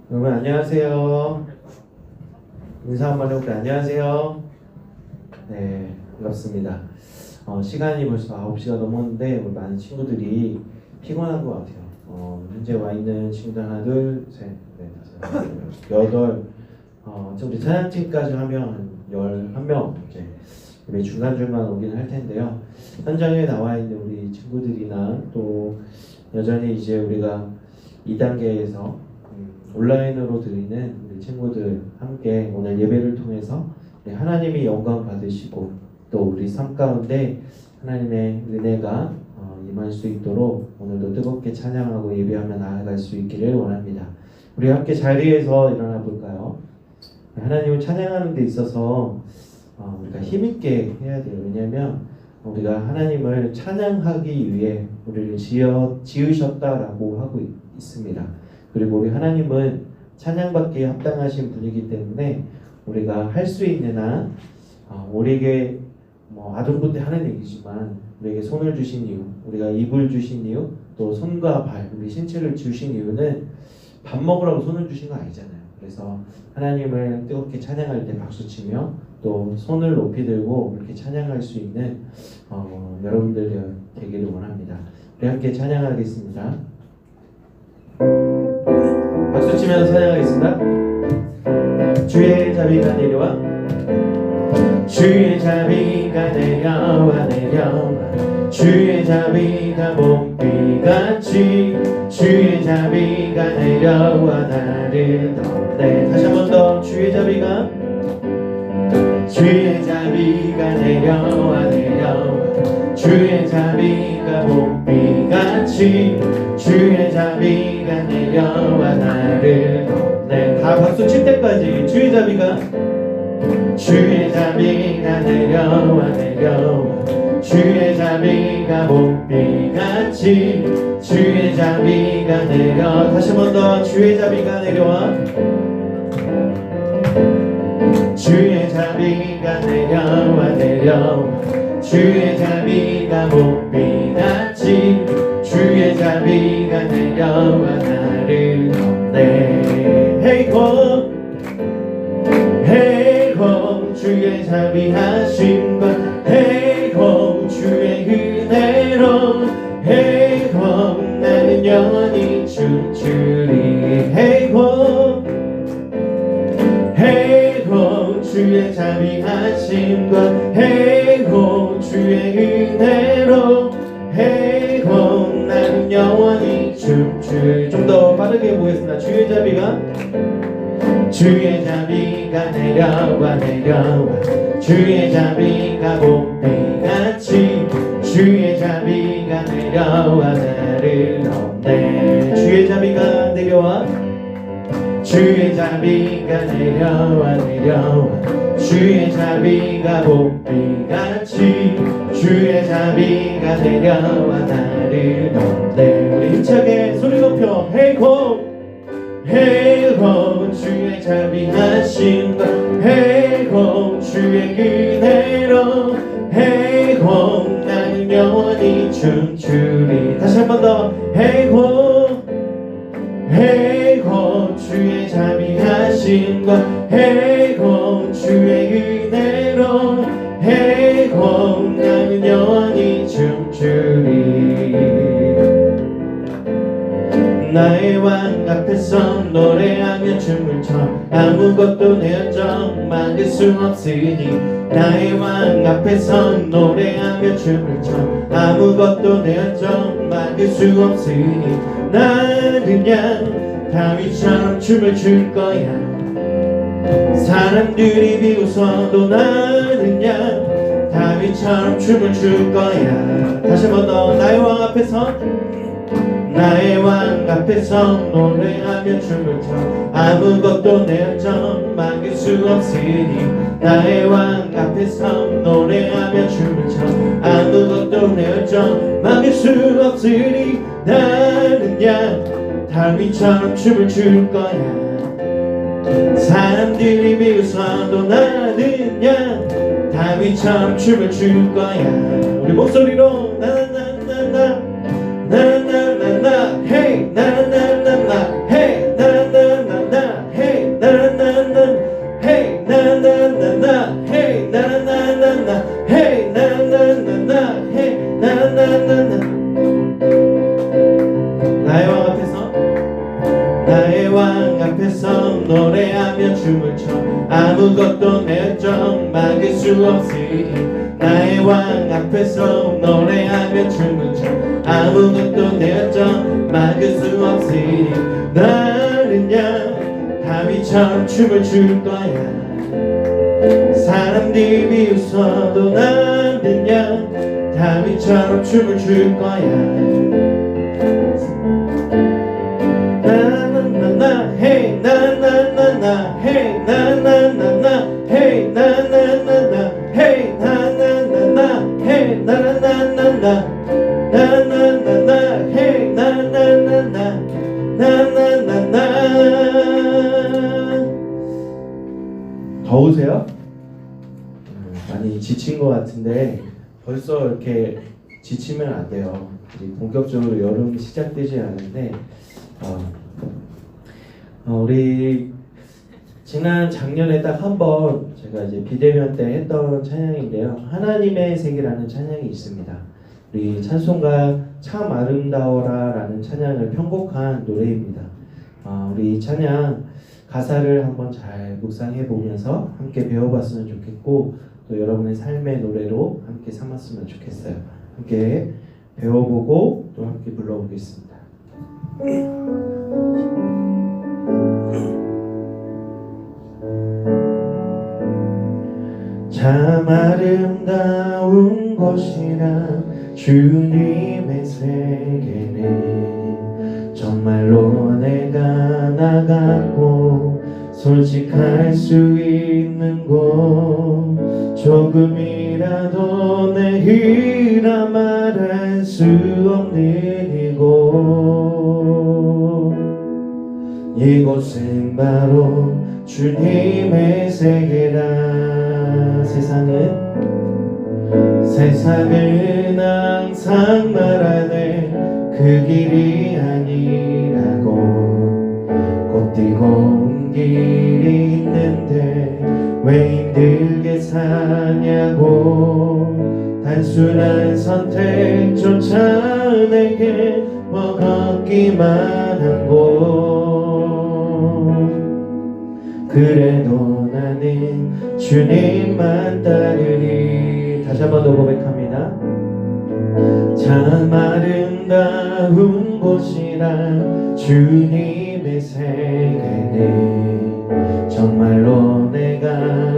여러분 안녕하세요. 인사 한번 해볼게요. 안녕하세요. 네, 반갑습니다. 시간이 벌써 9시가 넘었는데 우리 많은 친구들이 피곤한 것 같아요. 현재 와 있는 친구들 하나, 둘, 셋, 넷, 다섯, 여덟. 우리 찬양팀까지 하면 11명 이제 우리 중간중간 오긴 할 텐데요. 현장에 나와 있는 우리 친구들이나 또 여전히 이제 우리가 2단계에서 온라인으로 드리는 우리 친구들 함께 오늘 예배를 통해서 하나님이 영광 받으시고 또 우리 삶 가운데 하나님의 은혜가 임할 수 있도록 오늘도 뜨겁게 찬양하고 예배하며 나아갈 수 있기를 원합니다. 우리 함께 자리에서 일어나 볼까요? 하나님을 찬양하는 데 있어서 우리가 힘있게 해야 돼요. 왜냐하면 우리가 하나님을 찬양하기 위해 우리를 지으셨다라고 하고 있습니다. 그리고 우리 하나님은 찬양받기에 합당하신 분이기 때문에 우리가 할 수 있는 한 우리에게 아동부 때 하는 얘기지만 우리에게 손을 주신 이유, 우리가 입을 주신 이유, 또 손과 발, 우리 신체를 주신 이유는 밥 먹으라고 손을 주신 거 아니잖아요. 그래서 하나님을 뜨겁게 찬양할 때 박수치며 또 손을 높이 들고 이렇게 찬양할 수 있는 여러분들 되기를 원합니다. 우리 함께 찬양하겠습니다. 박수 치면서 찬양하겠습니다. 주의 자비가 내려와, 주의 자비가 내려와 내려와, 주의 자비가 봄비같이 주의 자비가 내려와 나를 덮네. 다시 한 번 더. 주의 자비가 내려와 내려와, 주의 자비가 봄비같이 주의 자비가 내려와 나를 덮네. 다 박수 칠 때까지. 주의 자비가 내려와 내려와, 주의 자비가 봄비같이 주의 자비가 내려. 다시 한 번 더. 주의 자비가 내려와, 주의 자비가 내려와 내려와, 주의 자비가 봄비같이 주의 자비가 내려와 나를 덮네. 헤이콤 헤이콤 주의 자비하심과 헤이콤 주의 은혜로 헤이콤 나는 영원히 춤추리. 헤이콤 헤이콤 주의 자비하심과 헤이콤 주의 은혜로 헤이콤 나는 영원히 춤추리. 좀 더 빠르게 보겠습니다. 주의 자비가 내려와 내려와, 주의 자비가 봄비같이 주의 자비가 내려와 나를 덮네. 주의 자비가 내려와, 주의 자비가 내려와 내려와, 주의 자비가 봄비같이 주의 자비가 내려와 나를 덮네. 우리 힘차게 소리 높여. 헤이콤 헤이콤 주의 자비하심과 헤이콤 주의 은혜로 헤이콤 나는 영원히 춤추리. 다시 한 번 더. 헤이콤 헤이콤 주의 자비하심과 헤이콤 주의 은혜로 해고 나는 영원히 춤추리. 나의 왕 앞에서 노래하며 춤을 춰 아무것도 내 열정 막을 수 없으니. 나의 왕 앞에서 노래하며 춤을 춰 아무것도 내 열정 막을 수 없으니. 나는야 다윗처럼 춤을 출 거야. 사람들이 비웃어도 나는야 다윗처럼 춤을 출 거야. 다시 한 번 더. 나의 왕 앞에서 나의 왕 앞에서 노래하며 춤을 춰 아무것도 내 열정 막을 수 없으니. 나의 왕 앞에서 노래하며 춤을 춰 아무것도 내 열정 막을 수 없으니. 나는야 다윗처럼 춤을 출 거야. 사람들이 비웃어도 나는야 다윗처럼 춤을 출 거야. 우리 목소리로 나나나나나 나나나나 헤이 나나나나 헤이 나나나나 헤이 나나나나 헤이 나나나나 헤이 나나나나 헤이 나나나나 헤이 나나나나. 나의 왕 앞에서 나의 왕 앞에서 노래하며 춤을 춰 아무것도 내 열정 막을 수 없으니. 나의 왕 앞에서 노래하며 춤을 춰 아무것도 내 열정 막을 수 없으니. 나는야 다윗처럼 춤을 출 거야. 사람들이 비웃어도 나는야 다윗처럼 춤을 출 거야. 나나나나 헤이 나나나나 헤이 나나나나 헤이 나나나나 헤이 나나나나 헤이 나나나나 나나나나 헤이 나나나나 나나나나. 더우세요? 많이 지친 것 같은데 벌써 이렇게 지치면 안 돼요. 본격적으로 여름이 시작되지 않은데 우리 지난 작년에 딱 한 번 제가 이제 비대면 때 했던 찬양인데요. 하나님의 세계라는 찬양이 있습니다. 우리 찬송가 참 아름다워라 라는 찬양을 편곡한 노래입니다. 우리 이 찬양 가사를 한번 잘 묵상해 보면서 함께 배워봤으면 좋겠고 또 여러분의 삶의 노래로 함께 삼았으면 좋겠어요. 함께 배워보고 또 함께 불러보겠습니다. 참 아름다운 곳이라 주님의 세계는 정말로 내가 나가고 솔직할 수 있는 곳 조금이라도 내이라 말할 수 없는 이곳은 바로 주님의 세계라. 세상은 항상 말하네 그 길이 아니라고. 곱디고 온 길이 있는데 왜 힘들게 사냐고. 단순한 선택조차 내게 먹었기만 한 곳. 그래도 나는 주님만 따르리. 다시 한 번 더 고백합니다. 참 아름다운 곳이라 주님의 세계는 정말로 내가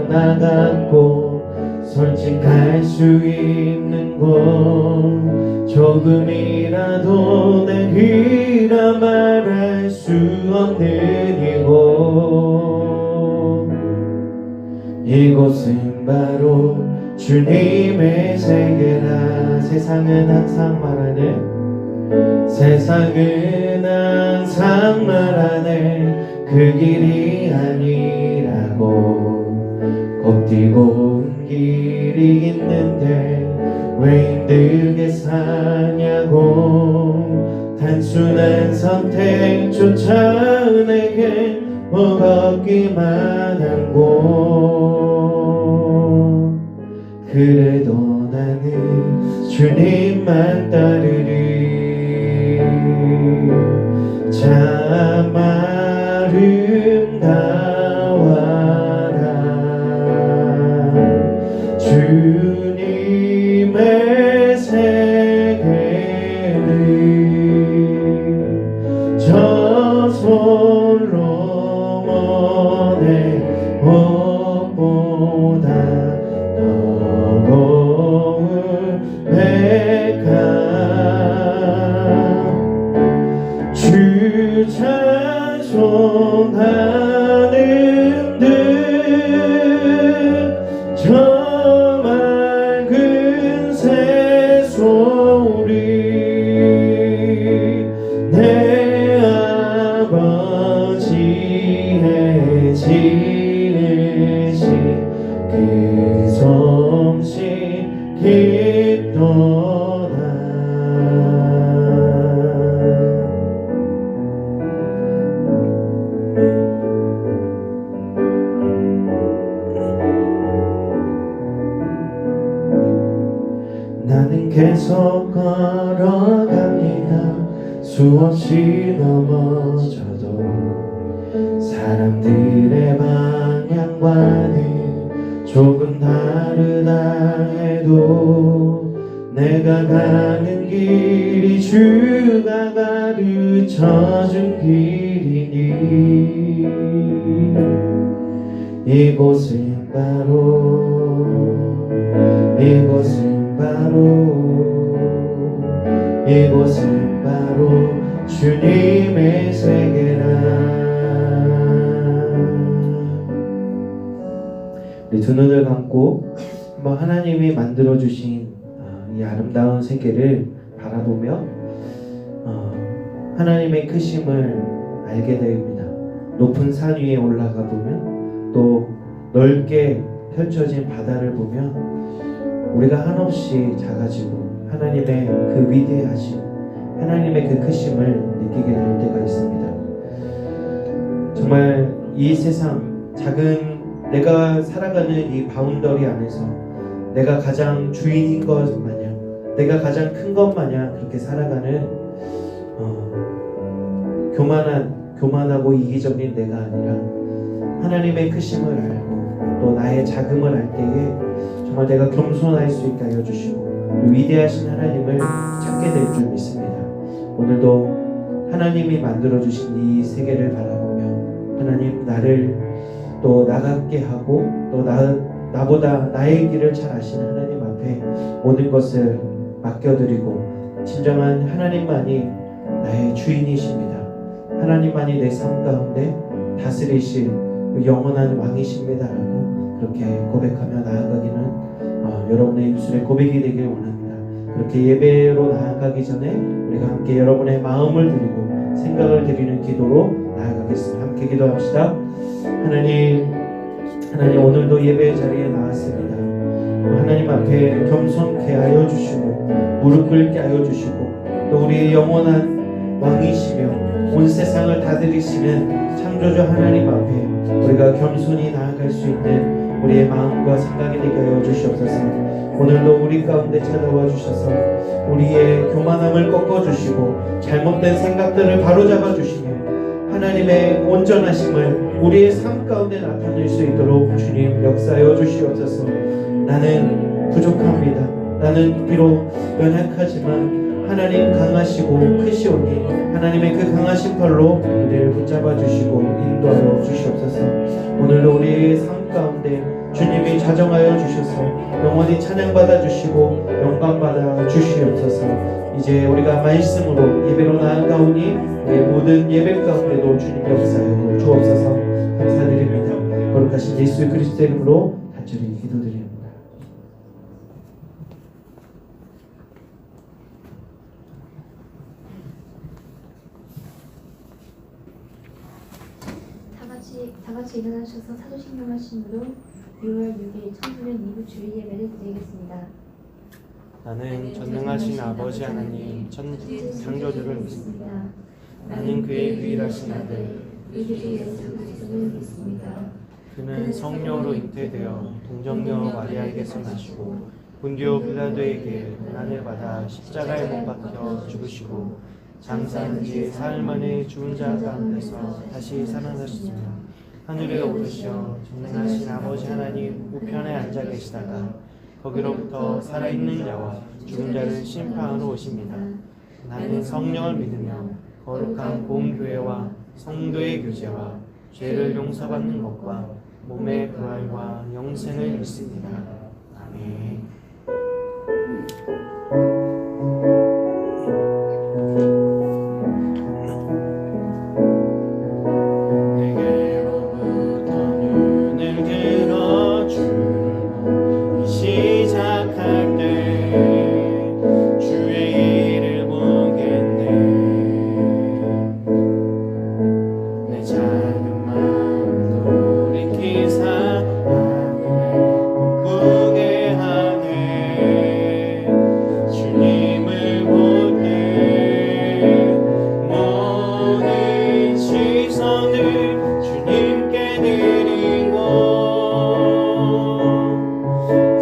나갔고 솔직할 수 있는 곳 조금이라도 내이라 말할 수 없는 이곳은 바로 주님의 세계라. 세상은 항상 말하네 그 길이 아니라고. 곱디고 온 길이 있는데 왜 힘들게 사냐고. 단순한 선택조차 내게 먹었기만 한 곳. 그래도 나는 주님만 따르리. 참 아름다워라 주님의 세계를 저 솔로몬의 옷보다 더고운 백합 주 찬송하는 듯저 맑은 새소리 내 아버지의 지으신 그 성신 깊도다. 나는 계속 걸어갑니다. 수없이 넘어져도 사람들의 방향과는 조금 다르다 해도 내가 가는 길이 주가 가르쳐준 길이니 이곳은 바로 주님의 세계라. 우리 두 눈을 감고 한번 하나님이 만들어주신 이 아름다운 세계를 바라보며 하나님의 크심을 알게 됩니다. 높은 산 위에 올라가 보면 또 넓게 펼쳐진 바다를 보면 우리가 한없이 작아지고 하나님의 그 위대하심, 하나님의 그 크심을 느끼게 될 때가 있습니다. 정말 이 세상 작은 내가 살아가는 이 바운더리 안에서 내가 가장 주인인 것 마냥, 내가 가장 큰 것 마냥 그렇게 살아가는 교만하고 이기적인 내가 아니라 하나님의 크심을 알고 또 나의 작음을 알 때에 정말 내가 겸손할 수 있게 하여 주시고 위대하신 하나님을 찾게 될 줄 믿습니다. 오늘도 하나님이 만들어주신 이 세계를 바라보며 하나님 나를 또 나갑게 하고 또 나보다 나의 길을 잘 아시는 하나님 앞에 모든 것을 맡겨드리고 진정한 하나님만이 나의 주인이십니다. 하나님만이 내 삶 가운데 다스리실 영원한 왕이십니다라고 그렇게 고백하며 나아가기는 여러분의 입술에 고백이 되길 원합니다. 그렇게 예배로 나아가기 전에 우리가 함께 여러분의 마음을 드리고 생각을 드리는 기도로 나아가겠습니다. 함께 기도합시다. 하나님 오늘도 예배 자리에 나왔습니다. 하나님 앞에 겸손케 하여 주시고 무릎 꿇게 하여 주시고 또 우리의 영원한 왕이시며 온 세상을 다스리시는 창조주 하나님 앞에 우리가 겸손히 나아갈 수 있는 우리의 마음과 생각이 되게 하여 주시옵소서. 오늘도 우리 가운데 찾아와 주셔서 우리의 교만함을 꺾어주시고 잘못된 생각들을 바로잡아 주시며 하나님의 온전하심을 우리의 삶 가운데 나타낼 수 있도록 주님 역사하여 주시옵소서. 나는 부족합니다. 나는 비록 연약하지만 하나님 강하시고 크시오니 하나님의 그 강하신 팔로 우리를 붙잡아 주시고 인도하여 주시옵소서. 오늘도 우리의 삶 가운데 주님이 자정하여 주셔서 영원히 찬양받아 주시고 영광받아 주시옵소서. 이제 우리가 말씀으로 예배로 나아가오니 우리의 모든 예배 가운데도 주님 역사하여 주옵소서. 감사드립니다. 거룩하신 예수 그리스도의 이름으로 간절히 기도드립니다. 다 같이 일어나셔서 사도신경 하심으로 6월 6일 천주년 2부 주일 예배를 드리겠습니다. 나는 전능하신 아버지 하나님 창조주를 믿습니다. 나는 그의 유일하신 아들 우리 주 예수 그리스도를 믿습니다. 그는 성녀로 잉태되어 동정녀 마리아에게서 나시고 본디오 빌라도에게 고난을 받아 십자가에 못 박혀 죽으시고 장사한 지 사흘 만에 죽은 자 가운데서 다시 살아나셨으며 하늘에 오르시어 전능하신 아버지 하나님 우편에 앉아 계시다가 거기로부터 살아있는 자와 죽은 자를 심판하러 오십니다. 나는 성령을 믿으며 거룩한 공교회와 성도의 교제와 죄를 용서받는 것과 몸의 부활과 영생을 믿습니다. 아멘. 내게로부터 눈을 들어주고 시작할 때 주의 일을 보겠네. 내 작은 마음 돌이키사 하늘을 보게 하네. 주님을 볼 때 모든 시선을 주님께 드리고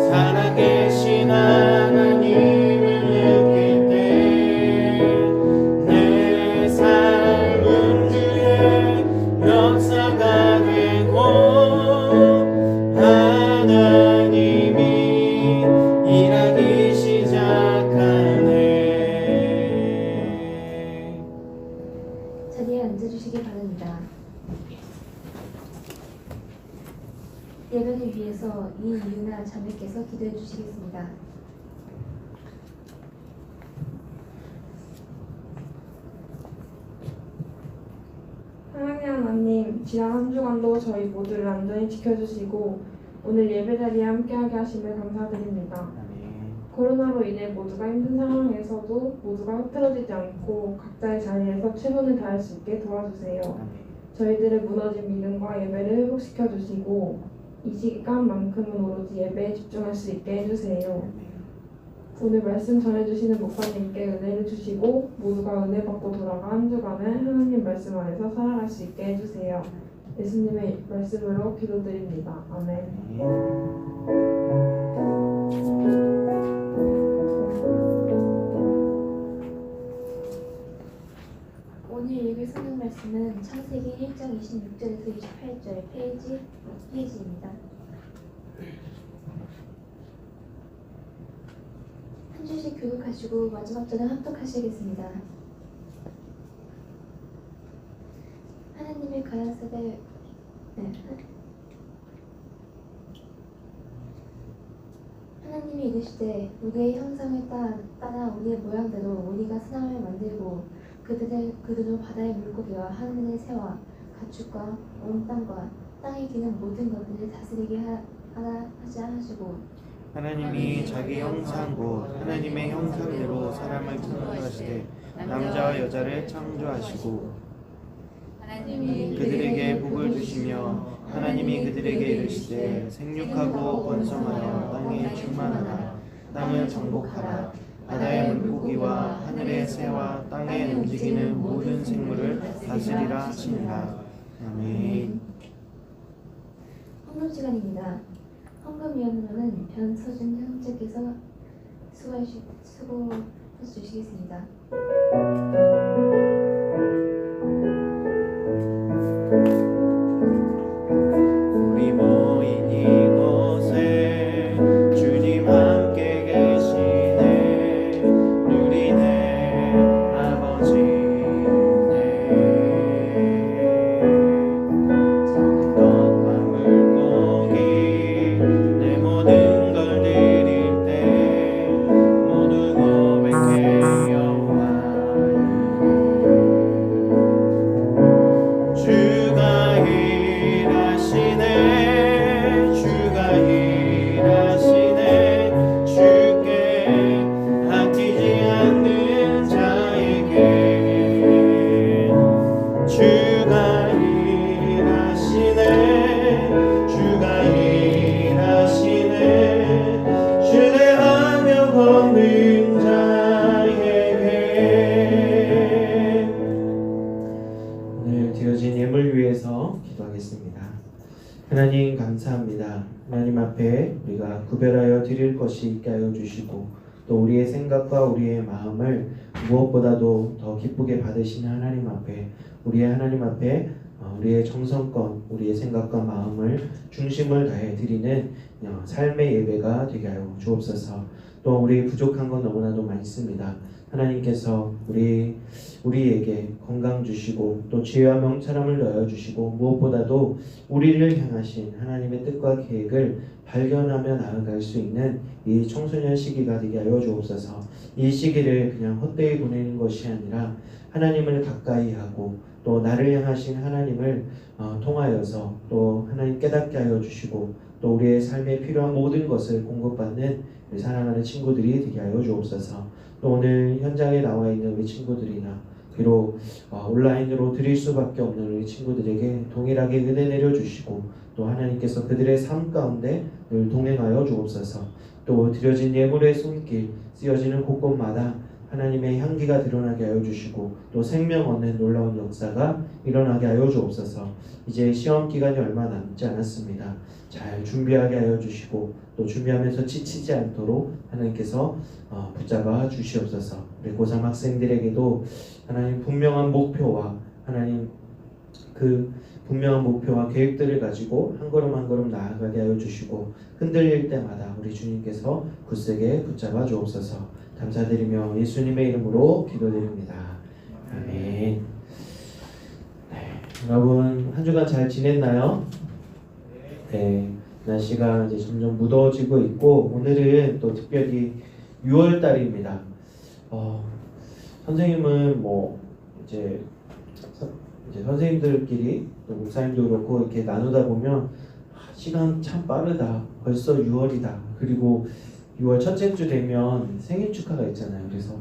살아계신 하나님을 느낄 때 내 삶은 주의 역사가 되고 하나님이 일하기 시작하네. 자리에 앉아주시기 바랍니다. 예배를 위해서 이유나 자매께서 기도해 주시겠습니다. 사랑하는 하나님, 지난 한 주간도 저희 모두를 안전히 지켜주시고 오늘 예배자리에 함께하게 하심을 감사드립니다. 코로나로 인해 모두가 힘든 상황에서도 모두가 흐트러지지 않고 각자의 자리에서 최선을 다할 수 있게 도와주세요. 저희들의 무너진 믿음과 예배를 회복시켜 주시고 이 시간만큼은 오로지 예배에 집중할 수 있게 해주세요. 오늘 말씀 전해주시는 목사님께 은혜를 주시고 모두가 은혜 받고 돌아가 한 주간을 하나님 말씀 안에서 살아갈 수 있게 해주세요. 예수님의 말씀으로 기도드립니다. 아멘. 오늘 읽을 성경 말씀은 창세기 1장 26절에서 28절 페이지입니다. 한 주씩 교독하시고 마지막 절은 합독하시겠습니다. 하나님의 가라사대 하나님이 이르시되 우리의 형상을 따라 우리의 모양대로 우리가 사람을 만들고 그들로 바다의 물고기와 하늘의 새와 가축과 온 땅과 땅에 기는 모든 것들을 다스리게 하라 하시고 하나님이 자기 형상 곧 하나님의 형상대로 사람을 창조하시되 남자와 여자를 창조하시고 그들에게 복을 주시며 하나님이 그들에게 이르시되 생육하고 번성하여 땅에 충만하라. 땅을 정복하라. 바다의 물고기와 하늘의 새와 땅에 움직이는 모든 생물을 다스리라 하시니라. 아멘. 헌금 시간입니다. 헌금위원으로는 변서준 형제께서 수고해 주시겠습니다. 우리 모인 이곳에 주님 함께 계시네. 누리네 아버지네. 썩은 떡과 물고기 내 모든 걸 드릴 때 모두 고백해 여호와 이래. 구별하여 드릴 것이 있게 하여 주시고 또 우리의 생각과 우리의 마음을 무엇보다도 더 기쁘게 받으시는 하나님 앞에 우리의 정성껏 우리의 생각과 마음을 중심을 다해 드리는 삶의 예배가 되게 하여 주옵소서. 또 우리 부족한 건 너무나도 많습니다. 하나님께서 우리에게 건강 주시고 또 지혜와 명철함을 넣어 주시고 무엇보다도 우리를 향하신 하나님의 뜻과 계획을 발견하며 나아갈 수 있는 이 청소년 시기가 되게 하여 주옵소서. 이 시기를 그냥 헛되이 보내는 것이 아니라 하나님을 가까이 하고 또 나를 향하신 하나님을 통하여서 또 하나님 깨닫게 하여 주시고 또 우리의 삶에 필요한 모든 것을 공급받는 우리 사랑하는 친구들이 되게 하여 주옵소서. 또 오늘 현장에 나와 있는 우리 친구들이나 비록 온라인으로 드릴 수밖에 없는 우리 친구들에게 동일하게 은혜 내려주시고 또 하나님께서 그들의 삶 가운데 늘 동행하여 주옵소서. 또 드려진 예물의 손길 쓰여지는 곳곳마다 하나님의 향기가 드러나게 하여 주시고 또 생명 얻는 놀라운 역사가 일어나게 하여 주옵소서. 이제 시험 기간이 얼마 남지 않았습니다. 잘 준비하게 하여 주시고 또 준비하면서 지치지 않도록 하나님께서 붙잡아 주시옵소서. 우리 고3 학생들에게도 하나님 분명한 목표와 하나님 그 분명한 목표와 계획들을 가지고 한 걸음 한 걸음 나아가게 하여 주시고 흔들릴 때마다 우리 주님께서 굳세게 붙잡아 주옵소서. 감사드리며 예수님의 이름으로 기도드립니다. 아멘. 네, 여러분 한 주간 잘 지냈나요? 네, 날씨가 이제 점점 무더워지고 있고 오늘은 또 특별히 6월 달입니다. 선생님은 뭐 이제 선생님들끼리 또 목사님도 그렇고 이렇게 나누다 보면 시간 참 빠르다. 벌써 6월이다. 그리고 6월 첫째 주 되면 생일 축하가 있잖아요. 그래서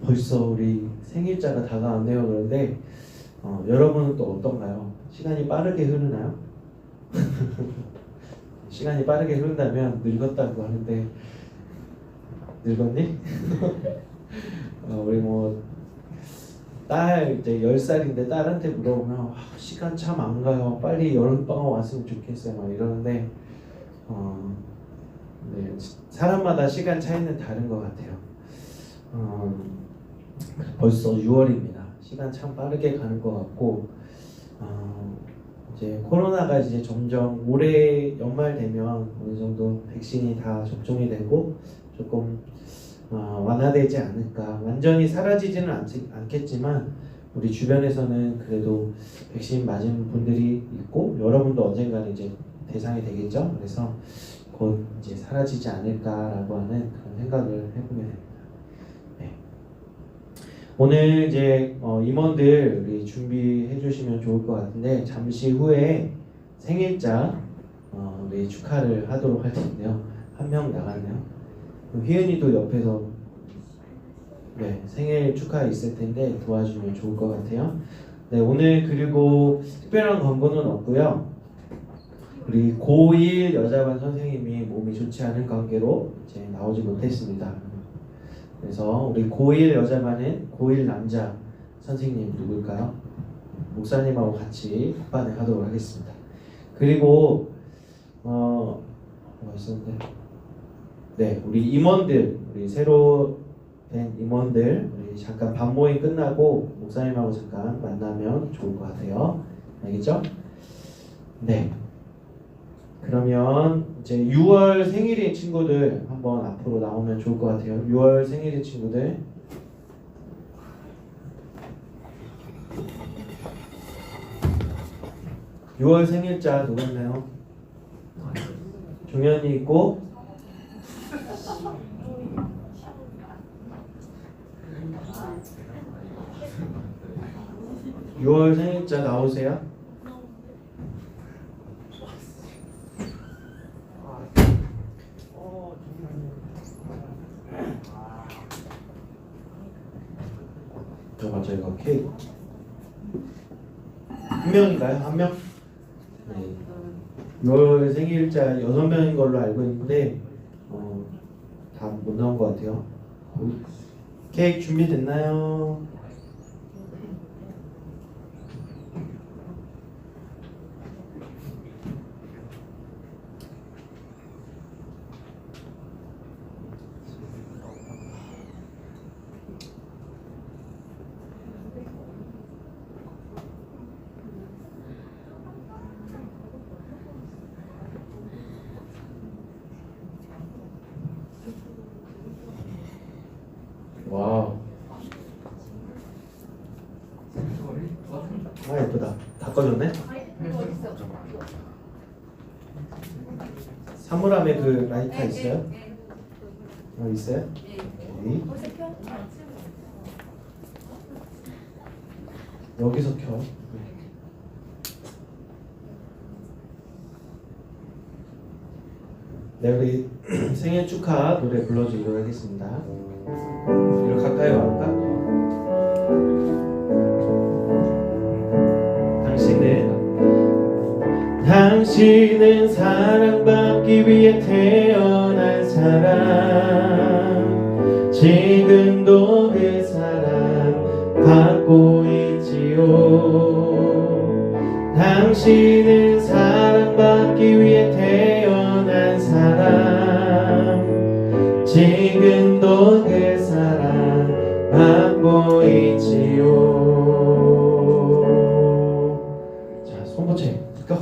벌써 우리 생일자가 다가왔네요. 그런데 여러분은 또 어떤가요? 시간이 빠르게 흐르나요? 시간이 빠르게 흐른다면 늙었다고 하는데 늙었니? 우리 뭐 딸 이제 10살인데 딸한테 물어보면 시간 참 안 가요. 빨리 여름방학 왔으면 좋겠어요. 막 이러는데 네, 사람마다 시간 차이는 다른 것 같아요. 벌써 6월입니다. 시간 참 빠르게 가는 것 같고 이제 코로나가 이제 점점 올해 연말 되면 어느 정도 백신이 다 접종이 되고 조금 완화되지 않을까. 완전히 사라지지는 않겠지만 우리 주변에서는 그래도 백신 맞은 분들이 있고 여러분도 언젠가는 이제 대상이 되겠죠. 그래서 곧 이제 사라지지 않을까라고 하는 그런 생각을 해보게 됩니다. 네. 오늘 이제 임원들 우리 준비해 주시면 좋을 것 같은데 잠시 후에 생일자 우리 축하를 하도록 할 텐데요. 한 명 나갔네요. 휘은이도 옆에서 네, 생일 축하 있을 텐데 도와주면 좋을 것 같아요. 네, 오늘 그리고 특별한 광고는 없고요. 우리 고1 여자반 선생님이 몸이 좋지 않은 관계로 이제 나오지 못했습니다. 그래서 우리 고1 여자반은 고1 남자 선생님 누굴까요? 목사님하고 같이 합반을 하도록 하겠습니다. 그리고 뭐 있었는데 네, 우리 임원들, 우리 새로 된 임원들, 우리 잠깐 반 모임 끝나고 목사님하고 잠깐 만나면 좋을 것 같아요. 알겠죠? 네. 그러면 이제 6월 생일인 친구들 한번 앞으로 나오면 좋을 것 같아요. 6월 생일인 친구들. (6월) 생일자 누구였나요? 종현이 있고 6월 생일자 나오세요. 맞아 이거 케이크 한 명인가요? 한 명? 네. 6월 생일자 6명인 걸로 알고 있는데 다 못 나온 것 같아요. 케이크 준비됐나요? 꺼졌네? 사물함에 그 라이터 있어요? 있어요? 오케이. 여기서 켜. 네, 우리 생일 축하 노래 불러주도록 하겠습니다. 이렇게 가까이 와볼까? 당신은 사랑받기 위해 태어난 사람, 지금도 그 사랑 받고 있지요. 당신은 사랑받기 위해 태어난 사람, 지금도 그 사랑 받고 있지요. 자, 손보채 거.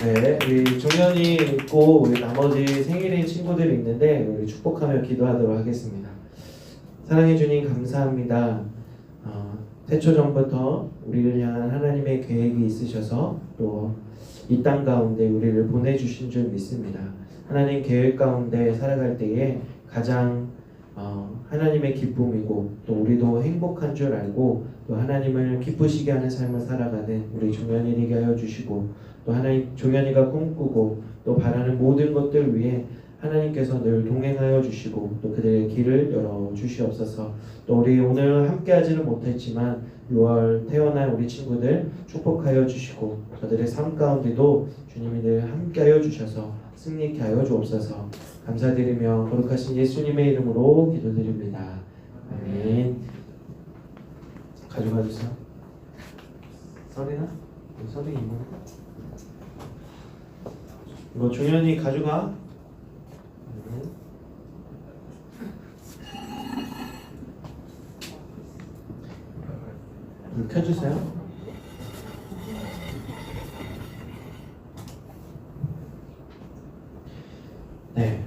네, 우리 종현이 있고 우리 나머지 생일인 친구들이 있는데 우리 축복하며 기도하도록 하겠습니다. 사랑해 주님 감사합니다. 태초 전부터 우리를 향한 하나님의 계획이 있으셔서 또 이 땅 가운데 우리를 보내주신 줄 믿습니다. 하나님 계획 가운데 살아갈 때에 가장 하나님의 기쁨이고 또 우리도 행복한 줄 알고 또 하나님을 기쁘시게 하는 삶을 살아가는 우리 종현이 되게 하여 주시고, 또 하나님 종현이가 꿈꾸고 또 바라는 모든 것들 위해 하나님께서 늘 동행하여 주시고 또 그들의 길을 열어 주시옵소서. 또 우리 오늘 함께하지는 못했지만 6월 태어난 우리 친구들 축복하여 주시고 저들의 삶 가운데도 주님이 늘 함께하여 주셔서 승리케 하여 주옵소서. 감사드리며 거룩하신 예수님의 이름으로 기도드립니다. 아멘. 가져가 주세요. 서리나? 서리 이모. 이거 종현이 가져가. 불 켜주세요. 네,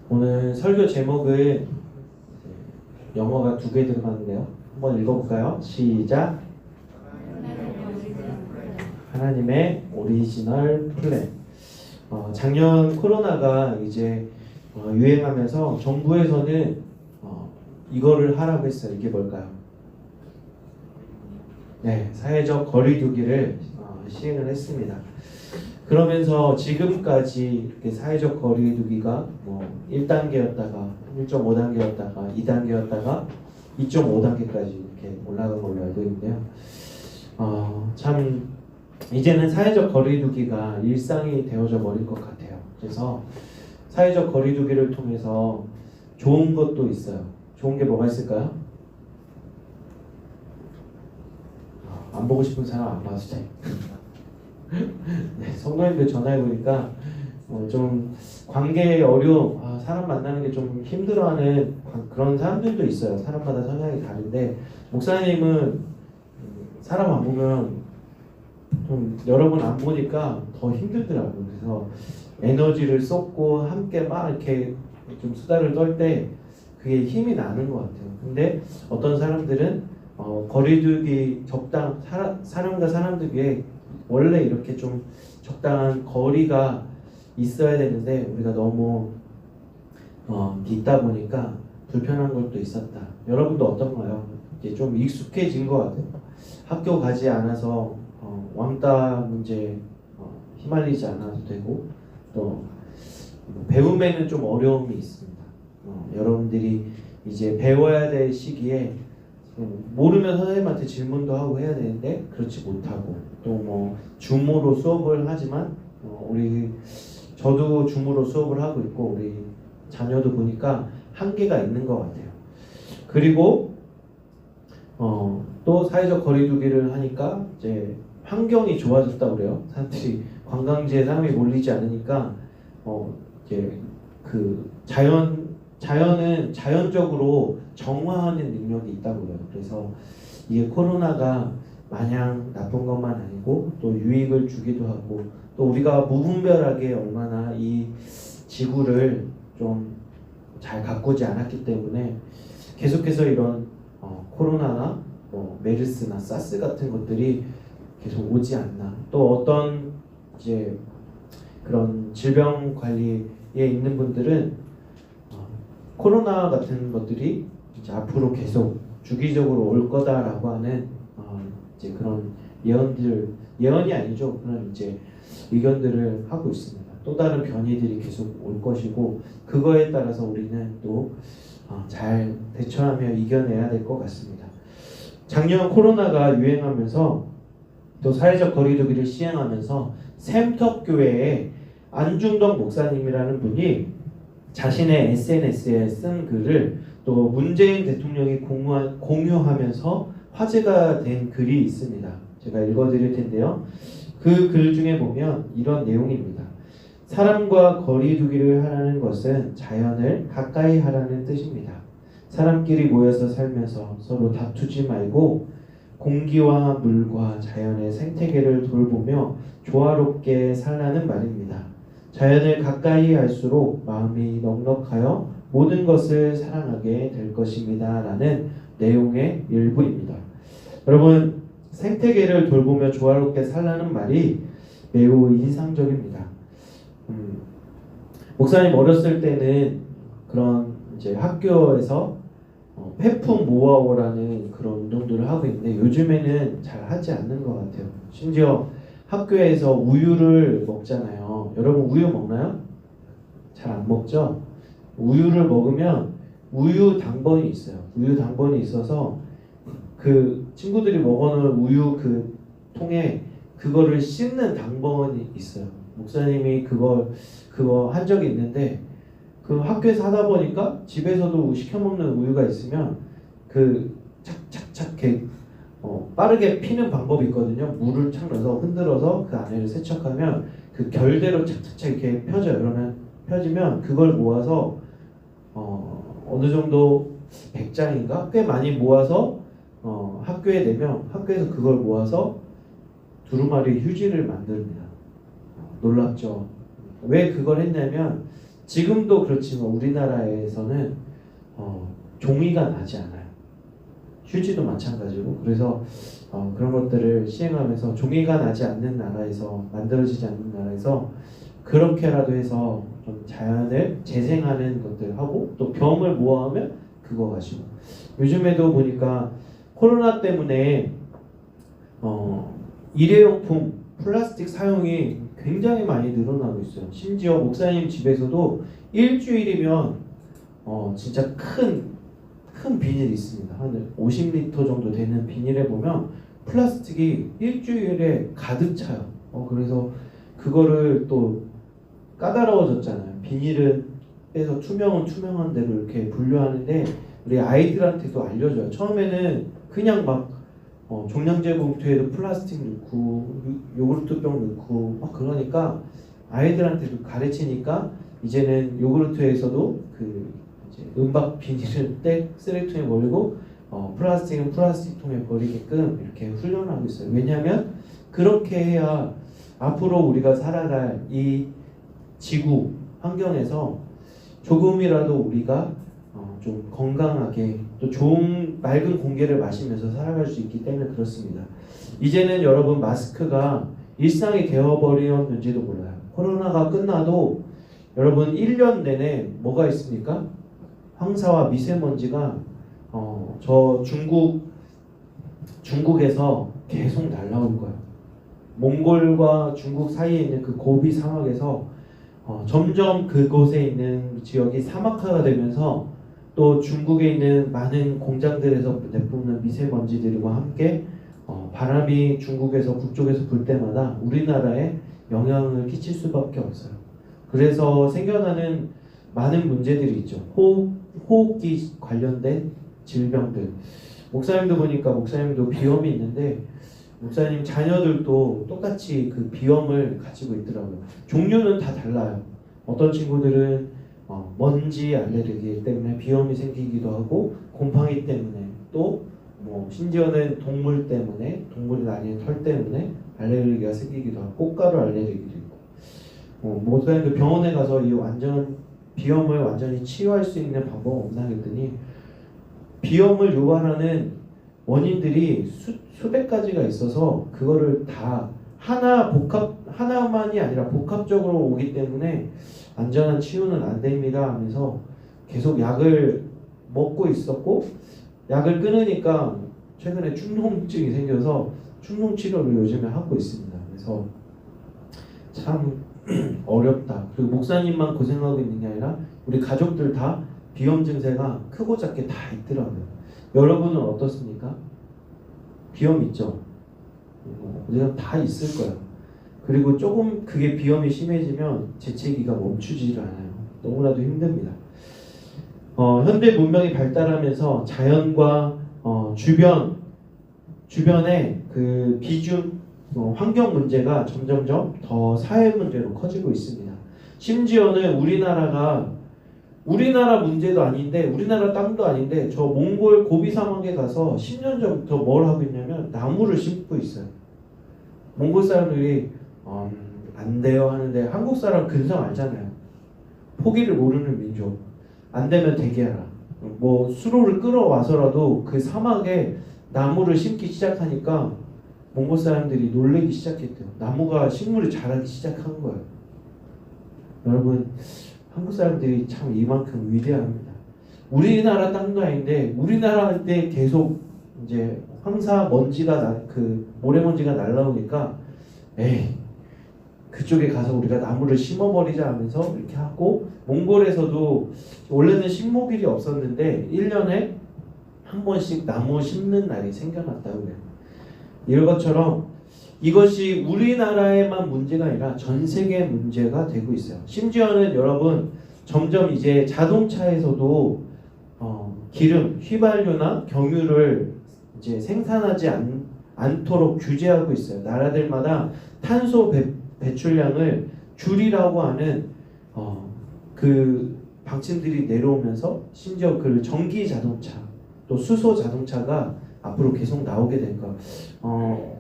오늘 설교 제목은 영어가 2개 들어갔는데요. 한번 읽어볼까요? 시작. 하나님의 오리지널 플랜. 작년 코로나가 이제 유행하면서 정부에서는 이거를 하라고 했어요. 이게 뭘까요? 네, 사회적 거리두기를 시행을 했습니다. 그러면서 지금까지 이렇게 사회적 거리두기가 1단계였다가 1.5단계였다가 2단계였다가 2.5단계까지 이렇게 올라간 걸로 알고 있는데요. 참 이제는 사회적 거리두기가 일상이 되어져 버릴 것 같아요. 그래서 사회적 거리두기를 통해서 좋은 것도 있어요. 좋은 게 뭐가 있을까요? 안 보고 싶은 사람 안 봐도 돼. 네, 성도님들 전화해보니까 좀 관계의 어려움, 사람 만나는 게 좀 힘들어하는 그런 사람들도 있어요. 사람마다 성향이 다른데 목사님은 사람 안 보면 좀 여러 번 안 보니까 더 힘들더라고요. 그래서 에너지를 쏟고 함께 막 이렇게 좀 수다를 떨 때 그게 힘이 나는 것 같아요. 근데 어떤 사람들은 거리두기 사람과 사람들에게 원래 이렇게 좀 적당한 거리가 있어야 되는데 우리가 너무 있다 보니까 불편한 것도 있었다. 여러분도 어떤가요? 이제 좀 익숙해진 것 같아요. 학교 가지 않아서 왕따 문제 휘말리지 않아도 되고 또 배움에는 좀 어려움이 있습니다. 여러분들이 이제 배워야 될 시기에 모르면 선생님한테 질문도 하고 해야 되는데 그렇지 못하고 또 줌으로 수업을 하지만 저도 줌으로 수업을 하고 있고 우리 자녀도 보니까 한계가 있는 것 같아요. 그리고 또 사회적 거리두기를 하니까 이제 환경이 좋아졌다 그래요. 사람들이 관광지에 사람이 몰리지 않으니까 이제 그 자연은 자연적으로 정화하는 능력이 있다고 해요. 그래서 이게 코로나가 마냥 나쁜 것만 아니고 또 유익을 주기도 하고 또 우리가 무분별하게 얼마나 이 지구를 좀 잘 가꾸지 않았기 때문에 계속해서 이런 코로나나 뭐 메르스나 사스 같은 것들이 계속 오지 않나. 또 어떤 이제 그런 질병 관리에 있는 분들은 코로나 같은 것들이 이제 앞으로 계속 주기적으로 올 거다라고 하는 이제 그런 예언이 아니죠. 그런 이제 의견들을 하고 있습니다. 또 다른 변이들이 계속 올 것이고 그거에 따라서 우리는 또 잘 대처하며 이겨내야 될 것 같습니다. 작년 코로나가 유행하면서 또 사회적 거리두기를 시행하면서 샘터교회의 안중덕 목사님이라는 분이 자신의 SNS에 쓴 글을 또 문재인 대통령이 공유하면서 화제가 된 글이 있습니다. 제가 읽어드릴 텐데요. 그 글 중에 보면 이런 내용입니다. 사람과 거리두기를 하라는 것은 자연을 가까이 하라는 뜻입니다. 사람끼리 모여서 살면서 서로 다투지 말고 공기와 물과 자연의 생태계를 돌보며 조화롭게 살라는 말입니다. 자연을 가까이 할수록 마음이 넉넉하여 모든 것을 사랑하게 될 것입니다. 라는 내용의 일부입니다. 여러분, 생태계를 돌보며 조화롭게 살라는 말이 매우 인상적입니다. 목사님 어렸을 때는 그런 이제 학교에서 폐품 모아오라는 그런 운동들을 하고 있는데 요즘에는 잘 하지 않는 것 같아요. 심지어 학교에서 우유를 먹잖아요. 여러분 우유 먹나요? 잘 안 먹죠? 우유를 먹으면 우유 당번이 있어요. 우유 당번이 있어서 그 친구들이 먹어놓은 우유 그 통에 그거를 씹는 당번이 있어요. 목사님이 그거 한 적이 있는데 그 학교에서 하다 보니까 집에서도 시켜 먹는 우유가 있으면 그 착착착 이렇게 빠르게 피는 방법이 있거든요. 물을 착 넣어서 흔들어서 그 안에를 세척하면 그 결대로 착착착 이렇게 펴져요. 그러면 펴지면 그걸 모아서 어느 정도 100장인가 꽤 많이 모아서 학교에 내면 학교에서 그걸 모아서 두루마리 휴지를 만듭니다. 놀랍죠? 왜 그걸 했냐면 지금도 그렇지만 우리나라에서는 종이가 나지 않아요. 휴지도 마찬가지고 그래서 그런 것들을 시행하면서 종이가 나지 않는 나라에서 만들어지지 않는 나라에서 그렇게라도 해서 좀 자연을 재생하는 것들 하고 또 병을 모아하면 그거 가지고 요즘에도 보니까 코로나 때문에 일회용품 플라스틱 사용이 굉장히 많이 늘어나고 있어요. 심지어 목사님 집에서도 일주일이면 진짜 큰 비닐이 있습니다. 한 50리터 정도 되는 비닐에 보면 플라스틱이 일주일에 가득 차요. 그래서 그거를 또 까다로워졌잖아요. 비닐은 빼서 투명한 대로 이렇게 분류하는데 우리 아이들한테도 알려줘요. 처음에는 그냥 막 종량제 봉투에도 플라스틱 넣고 요구르트병 넣고 막 그러니까 아이들한테도 가르치니까 이제는 요구르트에서도 그 이제 은박 비닐을 쓰레기통에 버리고 플라스틱은 플라스틱통에 버리게끔 이렇게 훈련하고 있어요. 왜냐하면 그렇게 해야 앞으로 우리가 살아갈 이 지구 환경에서 조금이라도 우리가 좀 건강하게 또 좋은 맑은 공기를 마시면서 살아갈 수 있기 때문에 그렇습니다. 이제는 여러분 마스크가 일상이 되어버렸는지도 몰라요. 코로나가 끝나도 여러분 1년 내내 뭐가 있습니까? 황사와 미세먼지가 저 중국에서 계속 날라올 거예요. 몽골과 중국 사이에 있는 그 고비 사막에서 점점 그곳에 있는 지역이 사막화가 되면서 또 중국에 있는 많은 공장들에서 내뿜는 미세먼지들과 함께 바람이 중국에서 북쪽에서 불 때마다 우리나라에 영향을 끼칠 수밖에 없어요. 그래서 생겨나는 많은 문제들이 있죠. 호흡기 관련된 질병들. 목사님도 보니까 목사님도 비염이 있는데 목사님 자녀들도 똑같이 그 비염을 가지고 있더라고요. 종류는 다 달라요. 어떤 친구들은 먼지 알레르기 때문에 비염이 생기기도 하고 곰팡이 때문에 또 뭐 심지어는 동물 때문에 동물이 다니는 털 때문에 알레르기가 생기기도 하고 꽃가루 알레르기도 있고 목사님도 병원에 가서 이 비염을 완전히 치유할 수 있는 방법 없나 했더니 비염을 유발하는 원인들이 수백 가지가 있어서 그거를 다 하나만이 아니라 복합적으로 오기 때문에 안전한 치유는 안 됩니다 하면서 계속 약을 먹고 있었고, 약을 끊으니까 최근에 충농증이 생겨서 충농 치료를 요즘에 하고 있습니다. 그래서 참 어렵다. 그리고 목사님만 고생하고 있는 게 아니라 우리 가족들 다 비염 증세가 크고 작게 다 있더라고요. 여러분은 어떻습니까? 비염 있죠? 우리가 다 있을 거예요. 그리고 조금 그게 비염이 심해지면 재채기가 멈추지를 않아요. 너무나도 힘듭니다. 현대 문명이 발달하면서 자연과 주변의 그 비준 환경 문제가 점점점 더 사회 문제로 커지고 있습니다. 심지어는 우리나라 문제도 아닌데, 우리나라 땅도 아닌데 저 몽골 고비 사막에 가서 10년 전부터 뭘 하고 있냐면 나무를 심고 있어요. 몽골 사람들이 안 돼요 하는데 한국 사람 근성 알잖아요. 포기를 모르는 민족. 안 되면 대기하라. 뭐 수로를 끌어와서라도 그 사막에 나무를 심기 시작하니까 몽골 사람들이 놀라기 시작했대요. 나무가 식물이 자라기 시작한 거예요. 여러분, 한국 사람들이 참 이만큼 위대합니다. 우리나라 땅도 아닌데 우리나라한테 계속 이제 황사 먼지가 모래먼지가 날라오니까 에이, 그쪽에 가서 우리가 나무를 심어버리자 하면서 이렇게 하고, 몽골에서도 원래는 식목일이 없었는데 1년에 한 번씩 나무 심는 날이 생겨났다고 해요. 이런 것처럼 이것이 우리나라에만 문제가 아니라 전 세계 문제가 되고 있어요. 심지어는 여러분 점점 이제 자동차에서도 기름, 휘발유나 경유를 이제 생산하지 않도록 규제하고 있어요. 나라들마다 탄소 배출량을 줄이라고 하는 그 방침들이 내려오면서, 심지어 그 전기 자동차 또 수소 자동차가 앞으로 계속 나오게 될 거예요.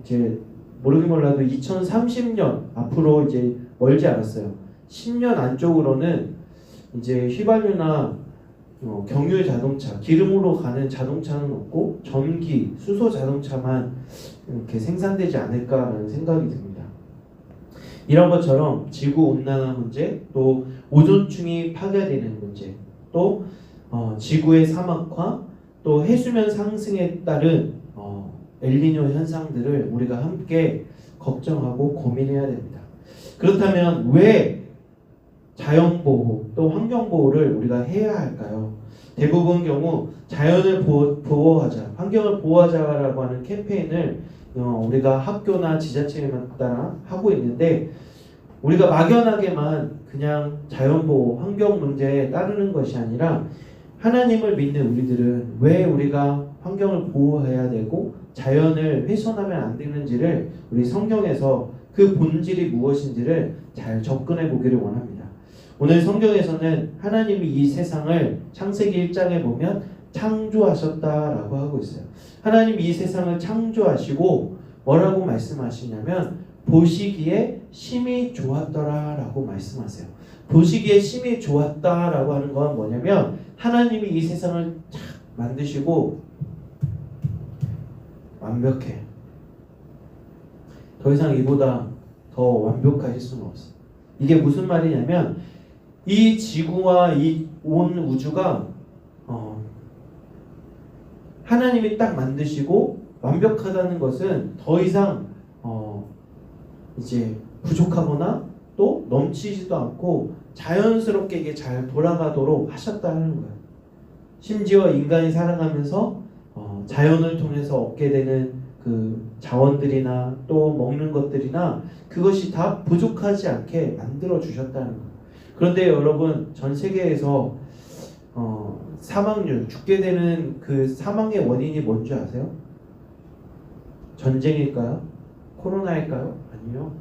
이제 모르긴 몰라도 2030년 앞으로 이제 멀지 않았어요. 10년 안쪽으로는 이제 휘발유나 경유 자동차, 기름으로 가는 자동차는 없고 전기, 수소 자동차만 이렇게 생산되지 않을까라는 생각이 듭니다. 이런 것처럼 지구 온난화 문제, 또 오존층이 파괴되는 문제, 또 지구의 사막화, 또 해수면 상승에 따른 엘니뇨 현상들을 우리가 함께 걱정하고 고민해야 됩니다. 그렇다면 왜 자연보호 또 환경보호를 우리가 해야 할까요? 대부분 경우 자연을 보호하자, 환경을 보호하자라고 하는 캠페인을 우리가 학교나 지자체에 따라 하고 있는데, 우리가 막연하게만 그냥 자연보호, 환경 문제에 따르는 것이 아니라 하나님을 믿는 우리들은 왜 우리가 환경을 보호해야 되고 자연을 훼손하면 안 되는지를 우리 성경에서 그 본질이 무엇인지를 잘 접근해 보기를 원합니다. 오늘 성경에서는 하나님이 이 세상을 창세기 1장에 보면 창조하셨다라고 하고 있어요. 하나님이 이 세상을 창조하시고 뭐라고 말씀하시냐면 보시기에 심히 좋았더라라고 말씀하세요. 보시기에 심히 좋았다라고 하는 건 뭐냐면 하나님이 이 세상을 쫙 만드시고 완벽해. 더 이상 이보다 더 완벽하실 수는 없어. 이게 무슨 말이냐면 이 지구와 이 온 우주가 하나님이 딱 만드시고 완벽하다는 것은 더 이상 이제 부족하거나 또 넘치지도 않고 자연스럽게 이게 잘 돌아가도록 하셨다는 거예요. 심지어 인간이 살아가면서 자연을 통해서 얻게 되는 그 자원들이나 또 먹는 것들이나 그것이 다 부족하지 않게 만들어 주셨다는 거예요. 그런데 여러분, 전 세계에서 사망률, 죽게 되는 그 사망의 원인이 뭔지 아세요? 전쟁일까요? 코로나일까요? 아니요.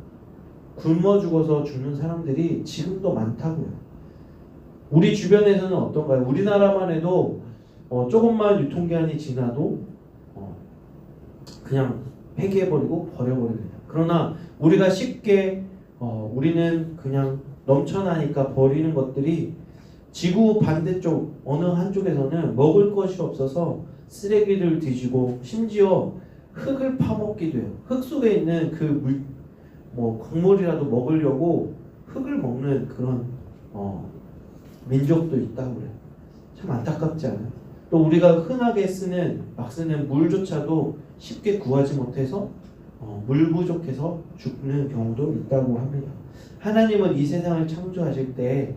굶어 죽어서 죽는 사람들이 지금도 많다고요. 우리 주변에서는 어떤가요? 우리나라만 해도 조금만 유통기한이 지나도 그냥 폐기해버리고 버려버립니다. 그러나 우리가 쉽게 우리는 그냥 넘쳐나니까 버리는 것들이 지구 반대쪽 어느 한쪽에서는 먹을 것이 없어서 쓰레기를 뒤지고 심지어 흙을 파먹기도 해요. 흙 속에 있는 그 곡물이라도 먹으려고 흙을 먹는 그런 민족도 있다고 그래요. 참 안타깝지 않아요? 또 우리가 흔하게 막 쓰는 물조차도 쉽게 구하지 못해서 물 부족해서 죽는 경우도 있다고 합니다. 하나님은 이 세상을 창조하실 때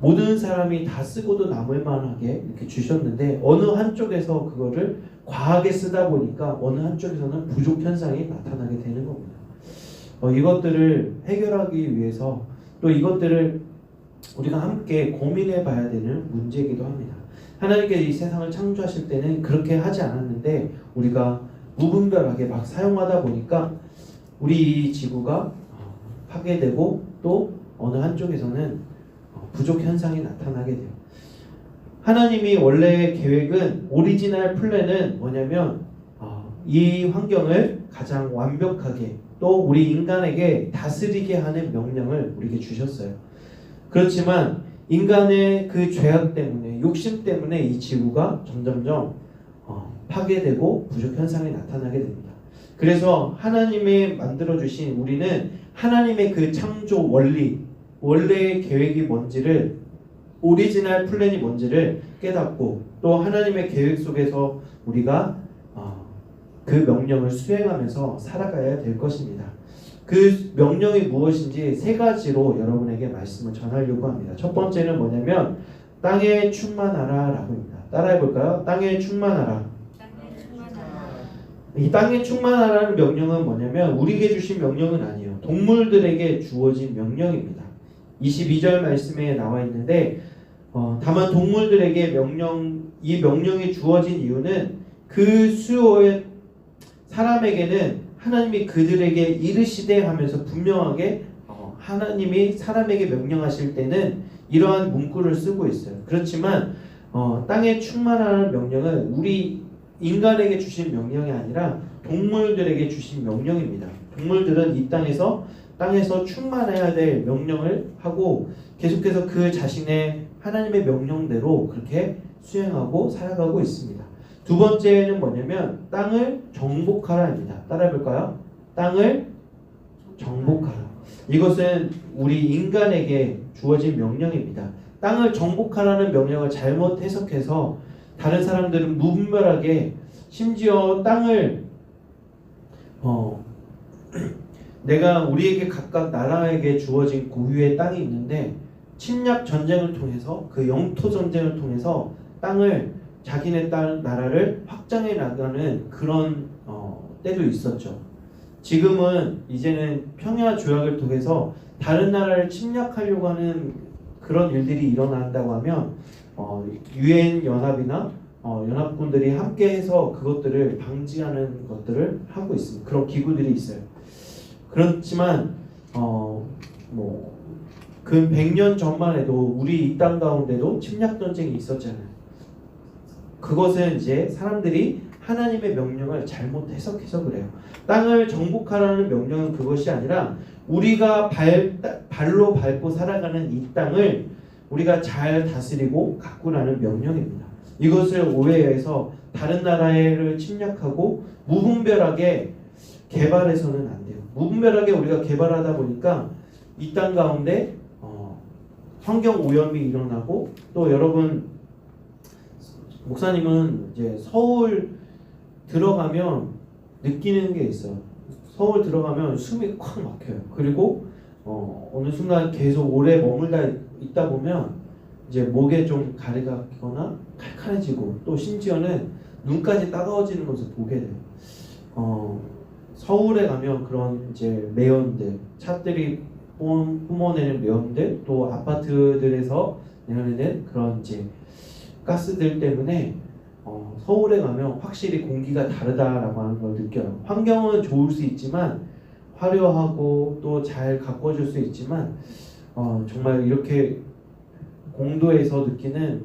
모든 사람이 다 쓰고도 남을 만하게 이렇게 주셨는데 어느 한쪽에서 그거를 과하게 쓰다 보니까 어느 한쪽에서는 부족 현상이 나타나게 되는 겁니다. 이것들을 해결하기 위해서 또 이것들을 우리가 함께 고민해 봐야 되는 문제이기도 합니다. 하나님께서 이 세상을 창조하실 때는 그렇게 하지 않았는데 우리가 무분별하게 막 사용하다 보니까 우리 이 지구가 파괴되고 또 어느 한쪽에서는 부족 현상이 나타나게 돼요. 하나님이 원래 계획은 오리지널 플랜은 뭐냐면 이 환경을 가장 완벽하게 또 우리 인간에게 다스리게 하는 명령을 우리에게 주셨어요. 그렇지만 인간의 그 죄악 때문에 욕심 때문에 이 지구가 점점점 파괴되고 부족 현상이 나타나게 됩니다. 그래서 하나님이 만들어 주신 우리는 하나님의 그 창조 원래의 계획이 뭔지를 오리지널 플랜이 뭔지를 깨닫고 또 하나님의 계획 속에서 우리가 그 명령을 수행하면서 살아가야 될 것입니다. 그 명령이 무엇인지 세 가지로 여러분에게 말씀을 전하려고 합니다. 첫 번째는 뭐냐면 땅에 충만하라 라고 합니다. 따라해 볼까요? 땅에 충만하라. 이 땅에 충만하라는 명령은 뭐냐면 우리에게 주신 명령은 아니에요. 동물들에게 주어진 명령입니다. 22절 말씀에 나와 있는데 다만 동물들에게 이 명령이 주어진 이유는 그 수요의 사람에게는 하나님이 그들에게 이르시되 하면서 분명하게 하나님이 사람에게 명령하실 때는 이러한 문구를 쓰고 있어요. 그렇지만 땅에 충만하라는 명령은 우리 인간에게 주신 명령이 아니라 동물들에게 주신 명령입니다. 동물들은 이 땅에서 충만해야 될 명령을 하고 계속해서 그 자신의 하나님의 명령대로 그렇게 수행하고 살아가고 있습니다. 두 번째는 뭐냐면 땅을 정복하라입니다. 따라해볼까요? 땅을 정복하라. 이것은 우리 인간에게 주어진 명령입니다. 땅을 정복하라는 명령을 잘못 해석해서 다른 사람들은 무분별하게 심지어 땅을 내가 우리에게 각각 나라에게 주어진 고유의 땅이 있는데 침략 전쟁을 통해서 그 영토 전쟁을 통해서 땅을 자기네 나라를 확장해 나가는 그런 때도 있었죠. 지금은 이제는 평화 조약을 통해서 다른 나라를 침략하려고 하는 그런 일들이 일어난다고 하면 유엔 연합이나 연합군들이 함께해서 그것들을 방지하는 것들을 하고 있습니다. 그런 기구들이 있어요. 그렇지만 그 100년 전만 해도 우리 이 땅 가운데도 침략 전쟁이 있었잖아요. 그것은 이제 사람들이 하나님의 명령을 잘못 해석해서 그래요. 땅을 정복하라는 명령은 그것이 아니라 우리가 발로 밟고 살아가는 이 땅을 우리가 잘 다스리고 가꾸라는 명령입니다. 이것을 오해해서 다른 나라를 침략하고 무분별하게 개발해서는 안 돼요. 무분별하게 우리가 개발하다 보니까 이 땅 가운데 환경 오염이 일어나고 또 여러분 목사님은 이제 서울 들어가면 느끼는 게 있어요. 서울 들어가면 숨이 콱 막혀요. 그리고 어느 순간 계속 오래 머물다 있다 보면 이제 목에 좀 가래가 끼거나 칼칼해지고 또 심지어는 눈까지 따가워지는 것을 보게 돼요. 서울에 가면 그런 이제 매연들, 차들이 뿜어내는 매연들, 또 아파트들에서 내려내는 그런 이제 가스들 때문에 서울에 가면 확실히 공기가 다르다라고 하는 걸 느껴요. 환경은 좋을 수 있지만 화려하고 또 잘 가꿔줄 수 있지만 정말 이렇게 공도에서 느끼는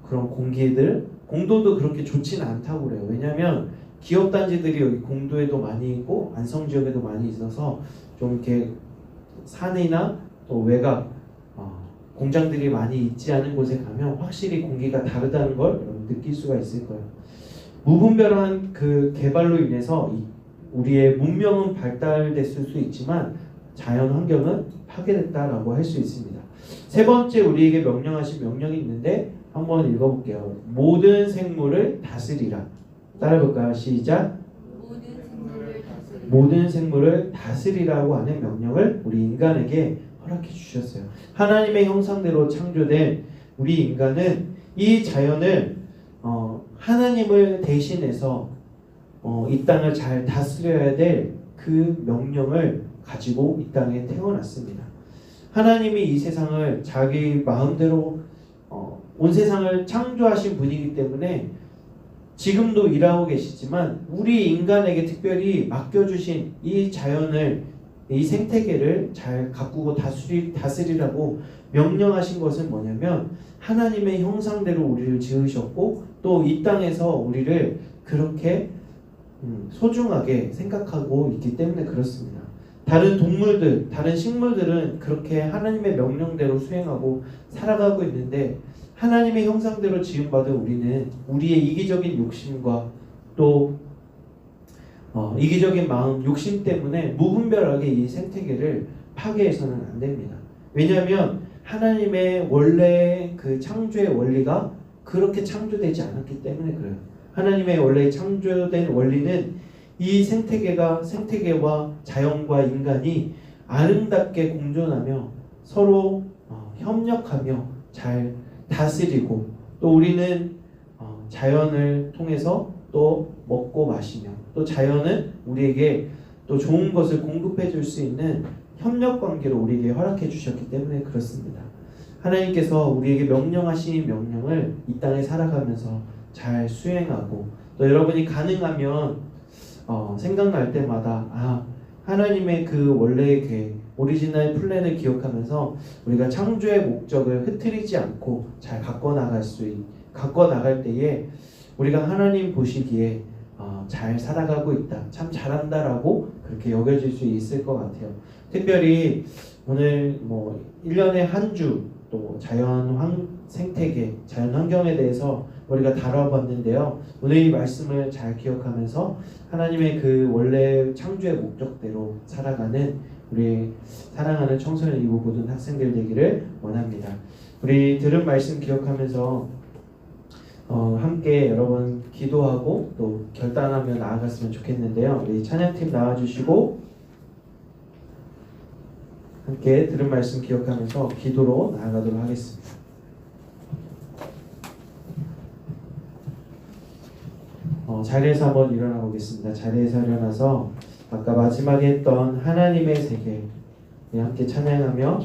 그런 공기들, 공도도 그렇게 좋지는 않다고 그래요. 왜냐하면 기업단지들이 여기 공도에도 많이 있고 안성지역에도 많이 있어서 좀 이렇게 산이나 또 외곽 공장들이 많이 있지 않은 곳에 가면 확실히 공기가 다르다는 걸 여러분 느낄 수가 있을 거예요. 무분별한 그 개발로 인해서 우리의 문명은 발달됐을 수 있지만 자연 환경은 파괴됐다라고 할 수 있습니다. 세 번째 우리에게 명령하신 명령이 있는데 한번 읽어볼게요. 모든 생물을 다스리라. 따라해볼까요? 시작. 모든 생물을 다스리라고 하는 명령을 우리 인간에게 허락해 주셨어요. 하나님의 형상대로 창조된 우리 인간은 이 자연을 하나님을 대신해서 이 땅을 잘 다스려야 될 그 명령을 가지고 이 땅에 태어났습니다. 하나님이 이 세상을 자기 마음대로 온 세상을 창조하신 분이기 때문에 지금도 일하고 계시지만 우리 인간에게 특별히 맡겨주신 이 자연을, 이 생태계를 잘 가꾸고 다스리라고 명령하신 것은 뭐냐면 하나님의 형상대로 우리를 지으셨고 또 이 땅에서 우리를 그렇게 소중하게 생각하고 있기 때문에 그렇습니다. 다른 동물들, 다른 식물들은 그렇게 하나님의 명령대로 수행하고 살아가고 있는데 하나님의 형상대로 지음받은 우리는 우리의 이기적인 욕심과 또 이기적인 마음, 욕심 때문에 무분별하게 이 생태계를 파괴해서는 안 됩니다. 왜냐하면 하나님의 원래 그 창조의 원리가 그렇게 창조되지 않았기 때문에 그래요. 하나님의 원래 창조된 원리는 이 생태계와 자연과 인간이 아름답게 공존하며 서로 협력하며 잘 다스리고 또 우리는 자연을 통해서 또 먹고 마시며 또 자연은 우리에게 또 좋은 것을 공급해 줄 수 있는 협력 관계로 우리에게 허락해 주셨기 때문에 그렇습니다. 하나님께서 우리에게 명령하신 명령을 이 땅에 살아가면서 잘 수행하고 또 여러분이 가능하면 생각날 때마다 하나님의 그 원래의 계획, 오리지널 플랜을 기억하면서 우리가 창조의 목적을 흐트리지 않고 잘 갖고 나갈 때에 우리가 하나님 보시기에 잘 살아가고 있다, 참 잘한다라고 그렇게 여겨질 수 있을 것 같아요. 특별히 오늘 1년에 한 주 또 생태계, 자연 환경에 대해서 우리가 다뤄봤는데요. 오늘 이 말씀을 잘 기억하면서 하나님의 그 원래 창조의 목적대로 살아가는 우리 사랑하는 청소년이고 모든 학생들 되기를 원합니다. 우리 들은 말씀 기억하면서 함께 여러분 기도하고 또 결단하며 나아갔으면 좋겠는데요. 우리 찬양팀 나와주시고 함께 들은 말씀 기억하면서 기도로 나아가도록 하겠습니다. 자리에서 한번 일어나 보겠습니다. 자리에서 일어나서 아까 마지막에 했던 하나님의 세계 함께 찬양하며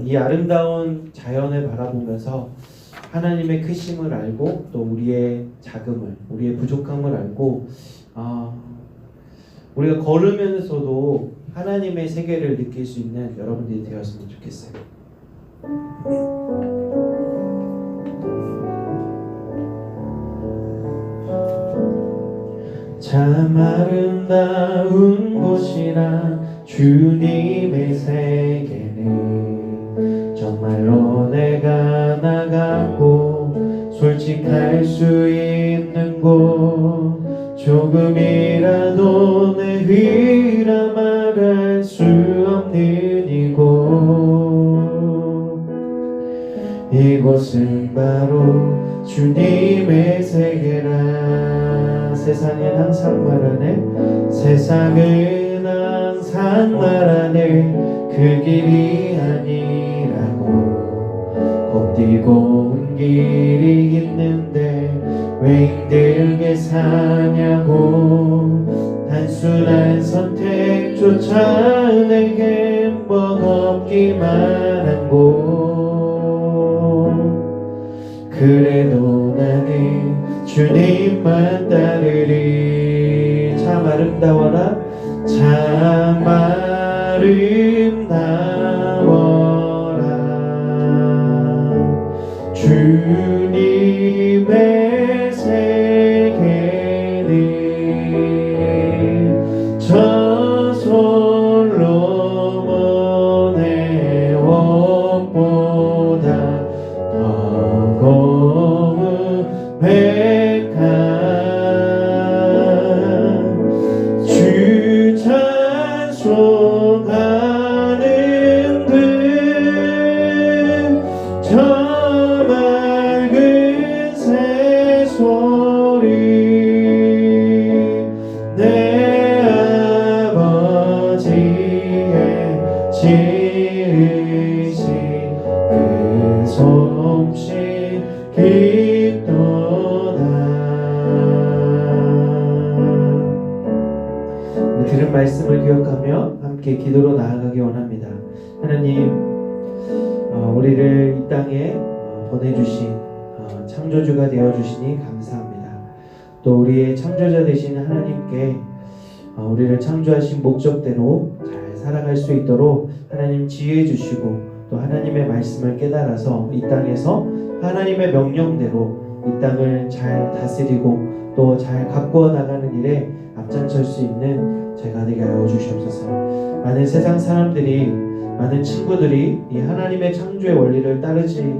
이 아름다운 자연을 바라보면서 하나님의 크심을 알고 또 우리의 작음을, 우리의 부족함을 알고 우리가 걸으면서도 하나님의 세계를 느낄 수 있는 여러분들이 되었으면 좋겠어요. 참 아름다운 곳이라 주님의 세계는 정말로 내가 나가고 솔직할 수 있는 곳 조금이라도 내 위라 말할 수 없는 이곳은 바로 주님의 세계라. 세상은 항상 말하네, 세상은 항상 말하네 그 길이 아니라고. 걷디고 온 길이 있는데 왜 힘들게 사냐고. 단순한 선택조차 내겐 버겁기만 한 곳. 그래도 나는 주님만 따르리. 참 아름다워라, 참 아름다워라. 주님의 세계는 저 솔로몬의 원보다 버거운 들으신 그 솜씨 깊도다. 들은 말씀을 기억하며 함께 기도로 나아가기 원합니다. 하나님, 우리를 이 땅에 보내주신 창조주가 되어주시니 감사합니다. 또 우리의 창조자 되신 하나님께 우리를 창조하신 목적대로 잘 살아갈 수 있도록 하나님 지혜 주시고 또 하나님의 말씀을 깨달아서 이 땅에서 하나님의 명령대로 이 땅을 잘 다스리고 또 잘 가꾸어 나가는 일에 앞장설 수 있는 제가 되게 하여 주시옵소서. 많은 세상 사람들이, 많은 친구들이 이 하나님의 창조의 원리를 따르지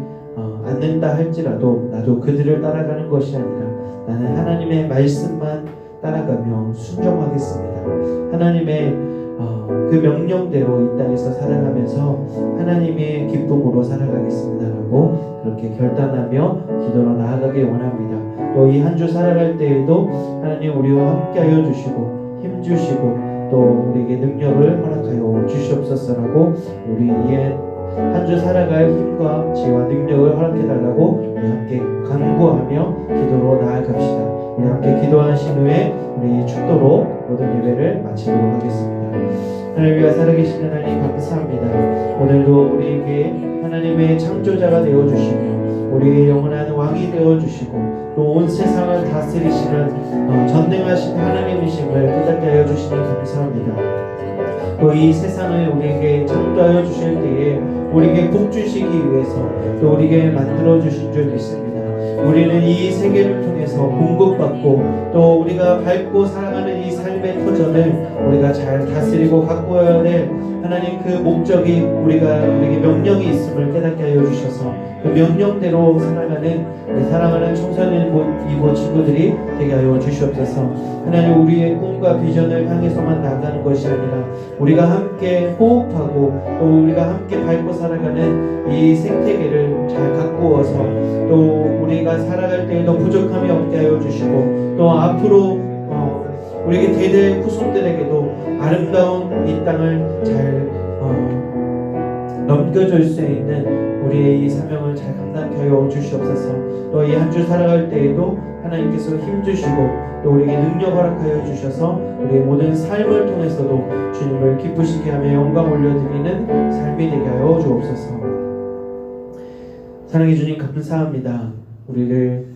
않는다 할지라도 나도 그들을 따라가는 것이 아니라 나는 하나님의 말씀만 따라가며 순종하겠습니다. 하나님의 그 명령대로 이 땅에서 살아가면서 하나님의 기쁨으로 살아가겠습니다 라고 그렇게 결단하며 기도로 나아가길 원합니다. 또 이 한 주 살아갈 때에도 하나님 우리와 함께하여 주시고 힘주시고 또 우리에게 능력을 허락하여 주시옵소서라고 우리 한 주 살아갈 힘과 지혜와 능력을 허락해달라고 우리 함께 간구하며 기도로 나아갑시다. 우리 함께 기도하신 후에 우리 축도로 모든 예배를 마치도록 하겠습니다. 하나님과 살아계신 하나님 감사합니다. 오늘도 우리에게 하나님의 창조자가 되어주시고 우리의 영원한 왕이 되어주시고 또 온 세상을 다스리시는 전능하신 하나님이심을 깨닫게 하여 주시니 감사합니다. 또 이 세상을 우리에게 창조하여 주실 때에 우리에게 복 주시기 위해서 또 우리에게 만들어 주신 줄 믿습니다. 우리는 이 세계를 통해서 공급받고 또 우리가 밟고 살아가는 이 삶의 터전을 우리가 잘 다스리고 가꾸어야 될 하나님 그 목적이 우리에게 명령이 있음을 깨닫게 하여 주셔서 그 명령대로 살아가는 우리 사랑하는 청소년 이모 친구들이 되게 하여 주시옵소서. 하나님 우리의 꿈과 비전을 향해서만 나가는 것이 아니라 우리가 함께 호흡하고 또 우리가 함께 밟고 살아가는 이 생태계를 잘 가꾸어서 또 우리가 살아갈 때에도 부족함이 없게 하여 주시고 또 앞으로 우리에게 대대 후손들에게도 아름다운 이 땅을 잘 넘겨줄 수 있는 우리의 이 사명을 잘 감당케 하여 주시옵소서. 또 이 한 주 살아갈 때에도 하나님께서 힘주시고 또 우리에게 능력 허락하여 주셔서 우리의 모든 삶을 통해서도 주님을 기쁘시게 하며 영광 올려드리는 삶이 되게 하여 주옵소서. 사랑해 주님 감사합니다. 우리를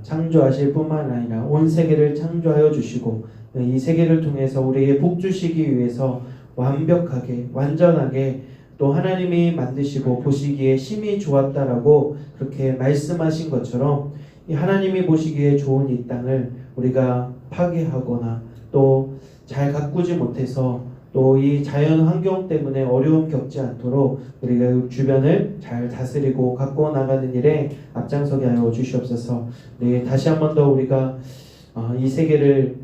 창조하실 뿐만 아니라 온 세계를 창조하여 주시고 이 세계를 통해서 우리에게 복 주시기 위해서 완벽하게 완전하게 또 하나님이 만드시고 보시기에 심히 좋았다라고 그렇게 말씀하신 것처럼 이 하나님이 보시기에 좋은 이 땅을 우리가 파괴하거나 또 잘 가꾸지 못해서 또 이 자연 환경 때문에 어려움 겪지 않도록 우리가 주변을 잘 다스리고 가꾸어 나가는 일에 앞장서게 하여 주시옵소서. 네, 다시 한 번 더 우리가 이 세계를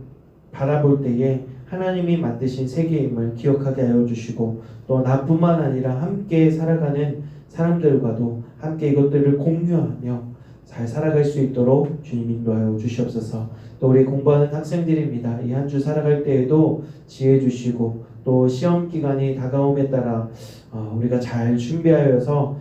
바라볼 때에 하나님이 만드신 세계임을 기억하게 하여 주시고 또 나뿐만 아니라 함께 살아가는 사람들과도 함께 이것들을 공유하며 잘 살아갈 수 있도록 주님 인도하여 주시옵소서. 또 우리 공부하는 학생들입니다. 이 한 주 살아갈 때에도 지혜 주시고 또 시험 기간이 다가옴에 따라 우리가 잘 준비하여서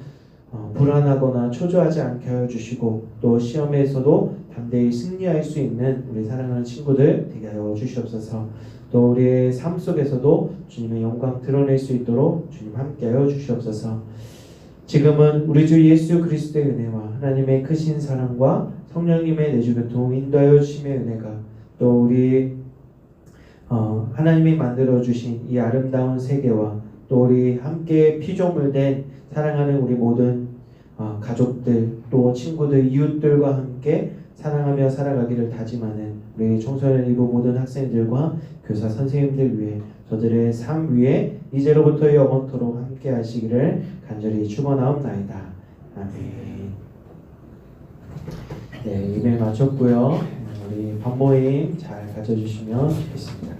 불안하거나 초조하지 않게 하여 주시고 또 시험에서도 담대히 승리할 수 있는 우리 사랑하는 친구들 되게 하여 주시옵소서. 또 우리의 삶 속에서도 주님의 영광 드러낼 수 있도록 주님 함께하여 주시옵소서. 지금은 우리 주 예수 그리스도의 은혜와 하나님의 크신 사랑과 성령님의 내주교통 인도하여 주심의 은혜가 또 우리 하나님이 만들어 주신 이 아름다운 세계와 또 우리 함께 피조물된 사랑하는 우리 모든 가족들 또 친구들 이웃들과 함께 사랑하며 살아가기를 다짐하는 우리 청소년 이부 모든 학생들과 교사 선생님들 위해 저들의 삶 위에 이제로부터 영원토록 함께 하시기를 간절히 축원하옵나이다. 아멘. 네, 이메일 마쳤고요. 우리 반모임 잘 가져주시면 좋겠습니다.